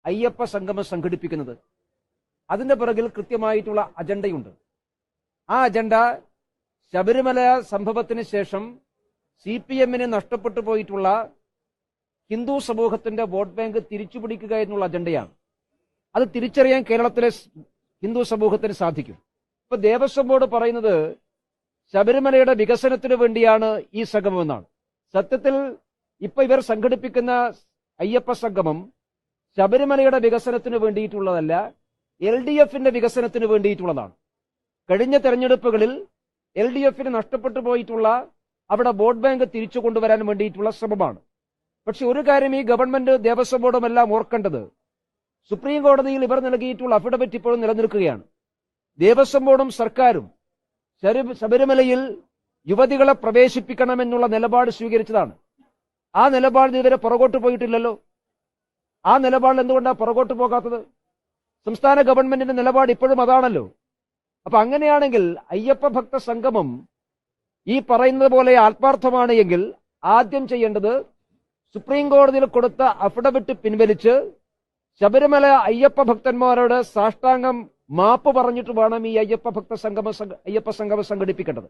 അയ്യപ്പ സംഗമം സംഘടിപ്പിക്കുന്നത്? അതിന്റെ പിറകിൽ കൃത്യമായിട്ടുള്ള അജണ്ടയുണ്ട്. ആ അജണ്ട ശബരിമല സംഭവത്തിന് ശേഷം CPM-ന് നഷ്ടപ്പെട്ടു പോയിട്ടുള്ള ഹിന്ദു സമൂഹത്തിന്റെ വോട്ട് ബാങ്ക് തിരിച്ചുപിടിക്കുക എന്നുള്ള അജണ്ടയാണ്. അത് തിരിച്ചറിയാൻ കേരളത്തിലെ ഹിന്ദു സമൂഹത്തിന് സാധിക്കും. ഇപ്പൊ ദേവസ്വം ബോർഡ് പറയുന്നത് ശബരിമലയുടെ വികസനത്തിന് വേണ്ടിയാണ് ഈ സംഗമം എന്നാണ്. സത്യത്തിൽ ഇപ്പൊ ഇവർ സംഘടിപ്പിക്കുന്ന അയ്യപ്പ സംഗമം ശബരിമലയുടെ വികസനത്തിന് വേണ്ടിയിട്ടുള്ളതല്ല, LDF-ന്റെ വികസനത്തിന് വേണ്ടിയിട്ടുള്ളതാണ്. കഴിഞ്ഞ തെരഞ്ഞെടുപ്പുകളിൽ LDF-ന് നഷ്ടപ്പെട്ടു പോയിട്ടുള്ള അവിടെ വോട്ട് ബാങ്ക് തിരിച്ചു കൊണ്ടുവരാൻ വേണ്ടിയിട്ടുള്ള ശ്രമമാണ്. പക്ഷെ ഒരു കാര്യം ഈ ഗവൺമെന്റ് ദേവസ്വം ബോർഡും എല്ലാം ഓർക്കേണ്ടത്, സുപ്രീം കോടതിയിൽ ഇവർ നൽകിയിട്ടുള്ള അഫിഡവിറ്റ് ഇപ്പോഴും നിലനിൽക്കുകയാണ്. ദേവസ്വം ബോർഡും സർക്കാരും ശബരിമലയിൽ യുവതികളെ പ്രവേശിപ്പിക്കണമെന്നുള്ള നിലപാട് സ്വീകരിച്ചതാണ്. ആ നിലപാട് ഇതുവരെ പുറകോട്ട് പോയിട്ടില്ലല്ലോ. ആ നിലപാടിൽ എന്തുകൊണ്ടാണ് പുറകോട്ട് പോകാത്തത്? സംസ്ഥാന ഗവൺമെന്റിന്റെ നിലപാട് ഇപ്പോഴും അതാണല്ലോ. അപ്പൊ അങ്ങനെയാണെങ്കിൽ അയ്യപ്പ ഭക്ത സംഗമം ഈ പറയുന്നത് പോലെ ആത്മാർത്ഥമാണ് എങ്കിൽ ആദ്യം ചെയ്യേണ്ടത് സുപ്രീം കോടതിയിൽ കൊടുത്ത അഫിഡവിറ്റ് പിൻവലിച്ച് ശബരിമല അയ്യപ്പ ഭക്തന്മാരോട് സാഷ്ടാംഗം മാപ്പ് പറഞ്ഞിട്ട് വേണം ഈ അയ്യപ്പ സംഗമം സംഘടിപ്പിക്കേണ്ടത്.